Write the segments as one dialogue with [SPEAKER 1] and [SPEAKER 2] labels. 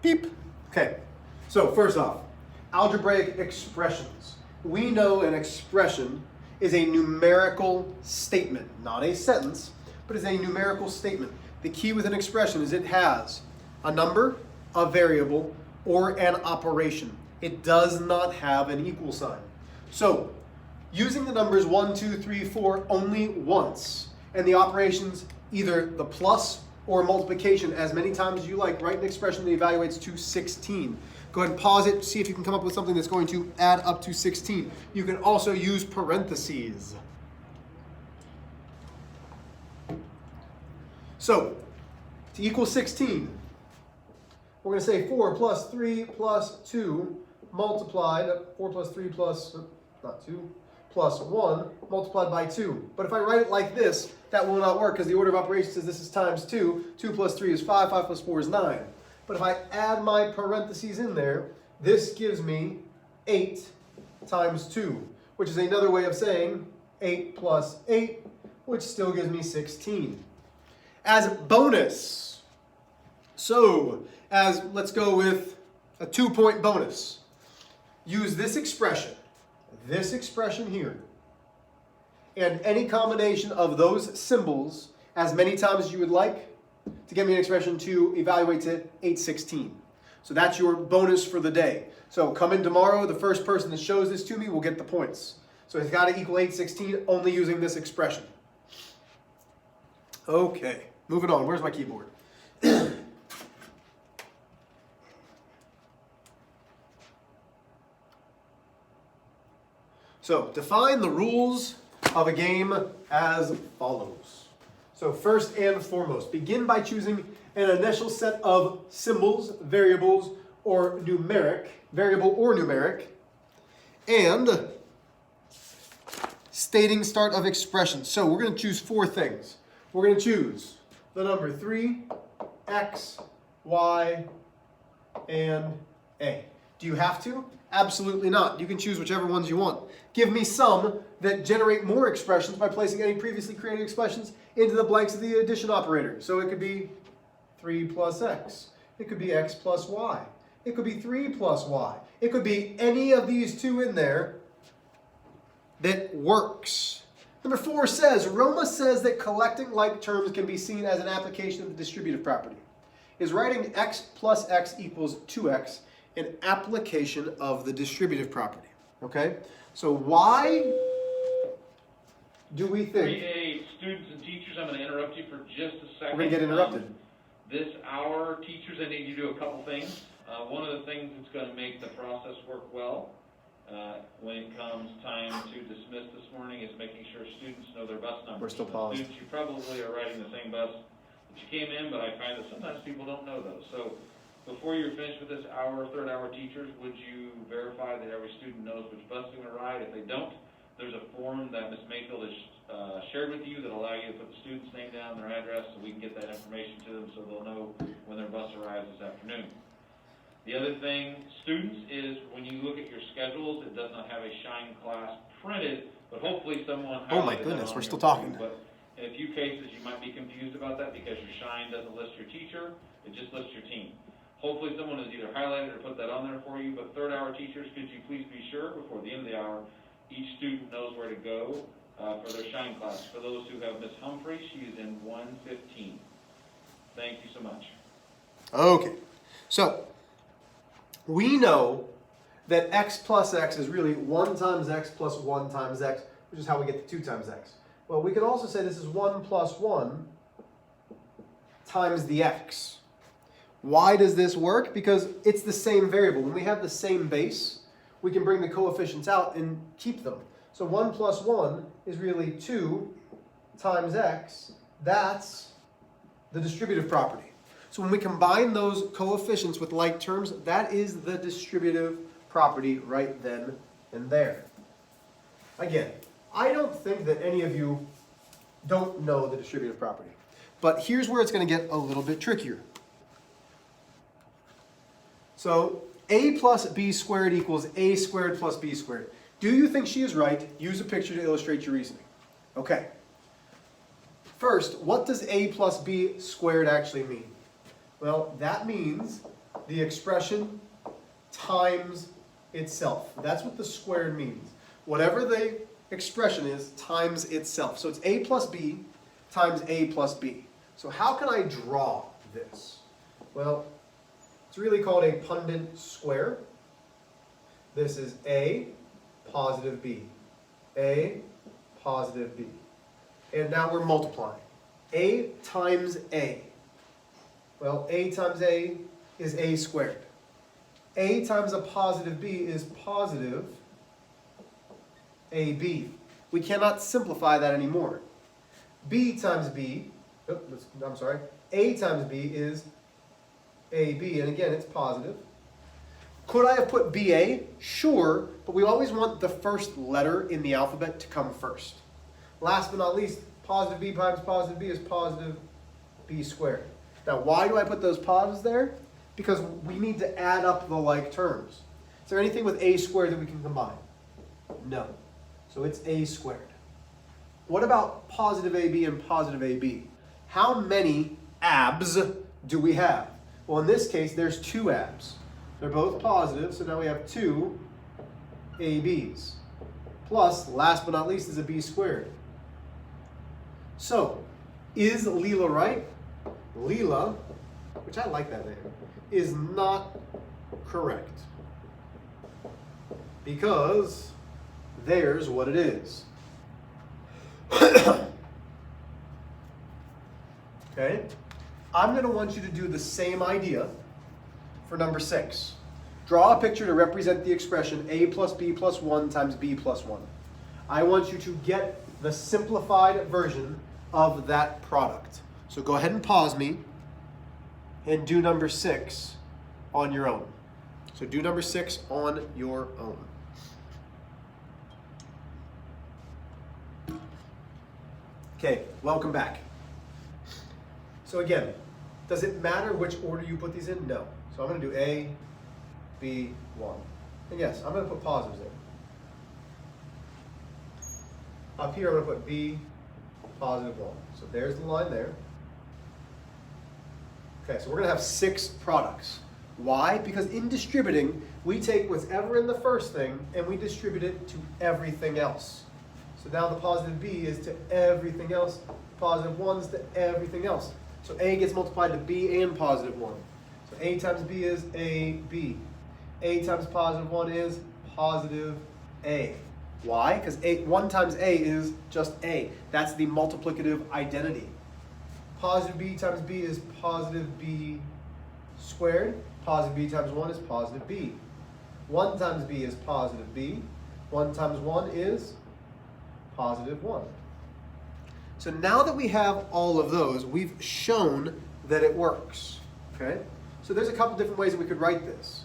[SPEAKER 1] Beep. Okay, so first off, algebraic expressions. We know an expression is a numerical statement, not a sentence, but is a numerical statement. The key with an expression is it has a number, a variable, or an operation. It does not have an equal sign. So, using the numbers 1, 2, 3, 4 only once, and the operations either the plus or multiplication as many times as you like, write an expression that evaluates to 16. Go ahead and pause it, see if you can come up with something that's going to add up to 16. You can also use parentheses. So, to equal 16, we're going to say 4 plus 3 plus 2 multiplied, 4 plus 3 plus, not 2, plus 1 multiplied by 2. But if I write it like this, that will not work because the order of operations says this is times 2. 2 plus 3 is 5, 5 plus 4 is 9. But if I add my parentheses in there, this gives me 8 times 2, which is another way of saying 8 plus 8, which still gives me 16. As bonus, let's go with a 2-point bonus. Use this expression here, and any combination of those symbols as many times as you would like to get me an expression to evaluate to 816. So that's your bonus for the day. So come in tomorrow, the first person that shows this to me will get the points. So it's got to equal 816 only using this expression. Okay, moving on. Where's my keyboard? So define the rules of a game as follows. So first and foremost, begin by choosing an initial set of symbols, variable or numeric, and stating start of expressions. So we're going to choose 4 things. We're going to choose the number 3, x, y, and a. Do you have to? Absolutely not. You can choose whichever ones you want. Give me some that generate more expressions by placing any previously created expressions into the blanks of the addition operator. So it could be 3 plus x. It could be x plus y. It could be 3 plus y. It could be any of these 2 in there that works. Number 4 says, Roma says that collecting like terms can be seen as an application of the distributive property. Is writing x plus x equals 2x an application of the distributive property? Okay? So why do we think...
[SPEAKER 2] 3A, students and teachers, I'm going to interrupt you for just a second.
[SPEAKER 1] We're going to get interrupted.
[SPEAKER 2] This hour, teachers, I need you to do a couple things. One of the things that's going to make the process work well when it comes time to dismiss this morning is making sure students know their bus numbers.
[SPEAKER 1] We're still paused.
[SPEAKER 2] Students, you probably are riding the same bus that you came in, but I find that sometimes people don't know those. So before you're finished with this hour, third hour teachers, would you verify that every student knows which bus they're going to ride? If they don't, there's a form that Ms. Mayfield has shared with you that will allow you to put the student's name down, their address, so we can get that information to them so they'll know when their bus arrives this afternoon. The other thing, students, is when you look at your schedules, it does not have a Shine class printed, but hopefully someone...
[SPEAKER 1] Oh my goodness, we're still talking.
[SPEAKER 2] But in a few cases, you might be confused about that because your Shine doesn't list your teacher, it just lists your team. Hopefully someone has either highlighted or put that on there for you, but third hour teachers, could you please be sure before the end of the hour, each student knows where to go for their Shine class. For those who have Miss Humphrey, she is in 115. Thank you so much.
[SPEAKER 1] Okay, so we know that x plus x is really 1 times x plus 1 times x, which is how we get the 2 times x. Well, we could also say this is 1 plus 1 times the x. Why does this work? Because it's the same variable. When we have the same base, we can bring the coefficients out and keep them. So 1 plus 1 is really 2 times x. That's the distributive property. So when we combine those coefficients with like terms, that is the distributive property right then and there. Again, I don't think that any of you don't know the distributive property. But here's where it's going to get a little bit trickier. So a plus b squared equals a squared plus b squared. Do you think she is right? Use a picture to illustrate your reasoning. Okay. First, what does a plus b squared actually mean? Well, that means the expression times itself. That's what the squared means. Whatever the expression is times itself. So it's a plus b times a plus b. So how can I draw this? Well, it's really called a pundit square. This is a positive b. A positive b. And now we're multiplying. A times a. Well, a times a is a squared. A times a positive b is positive ab. We cannot simplify that anymore. B times b, I'm sorry, a times b is ab, and again, it's positive. Could I have put ba? Sure, but we always want the first letter in the alphabet to come first. Last but not least, positive b times positive b is positive b squared. Now, why do I put those positives there? Because we need to add up the like terms. Is there anything with a squared that we can combine? No. So it's a squared. What about positive ab and positive ab? How many abs do we have? Well, in this case, there's two abs. They're both positive, so now we have two ab's. Plus, last but not least, is a b squared. So, is Leela right? Leela, which I like that name, is not correct. Because there's what it is. Okay? I'm going to want you to do the same idea for number 6. Draw a picture to represent the expression a plus b plus 1 times b plus 1. I want you to get the simplified version of that product. So go ahead and pause me and do number 6 on your own. So do number 6 on your own. Okay, welcome back. So again, does it matter which order you put these in? No. So I'm going to do A, B, 1. And yes, I'm going to put positives there. Up here, I'm going to put B, positive 1. So there's the line there. Okay, so we're going to have 6 products. Why? Because in distributing, we take whatever in the first thing and we distribute it to everything else. So now the positive b is to everything else, positive 1 is to everything else. So a gets multiplied to b and positive 1. So a times b is ab. A times positive 1 is positive a. Why? Because 1 times a is just a. That's the multiplicative identity. Positive b times b is positive b squared. Positive b times 1 is positive b. 1 times b is positive b. 1 times 1 is positive 1. So now that we have all of those, we've shown that it works. Okay? So there's a couple different ways that we could write this.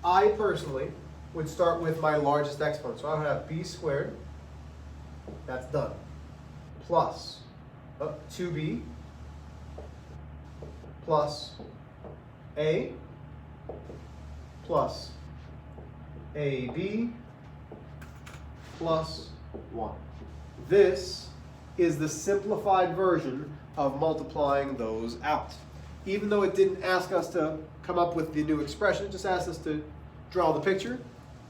[SPEAKER 1] I personally would start with my largest exponent. So I would have b squared. That's done. Plus 2b plus a plus ab plus 1. This is the simplified version of multiplying those out. Even though it didn't ask us to come up with the new expression, it just asked us to draw the picture,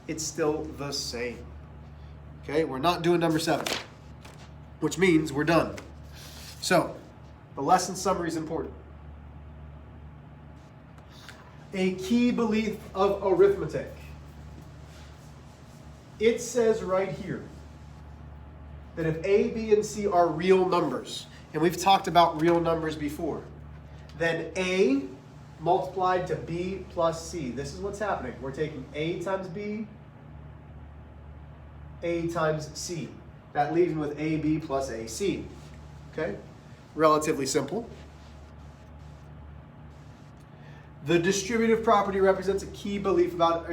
[SPEAKER 1] it's still the same. Okay, we're not doing number 7, which means we're done. So, the lesson summary is important. A key belief of arithmetic. It says right here that if A, B, and C are real numbers, and we've talked about real numbers before, then A multiplied to B plus C. This is what's happening. We're taking A times B, A times C. That leaves me with AB plus AC. Okay? Relatively simple. The distributive property represents a key belief about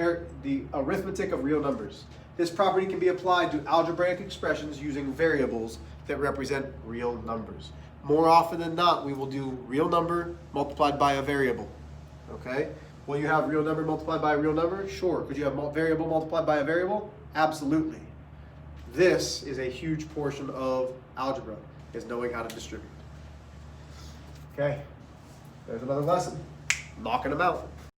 [SPEAKER 1] the arithmetic of real numbers. This property can be applied to algebraic expressions using variables that represent real numbers. More often than not, we will do real number multiplied by a variable. Okay? Will you have real number multiplied by a real number? Sure. Could you have variable multiplied by a variable? Absolutely. This is a huge portion of algebra, is knowing how to distribute. Okay? There's another lesson. Knocking them out.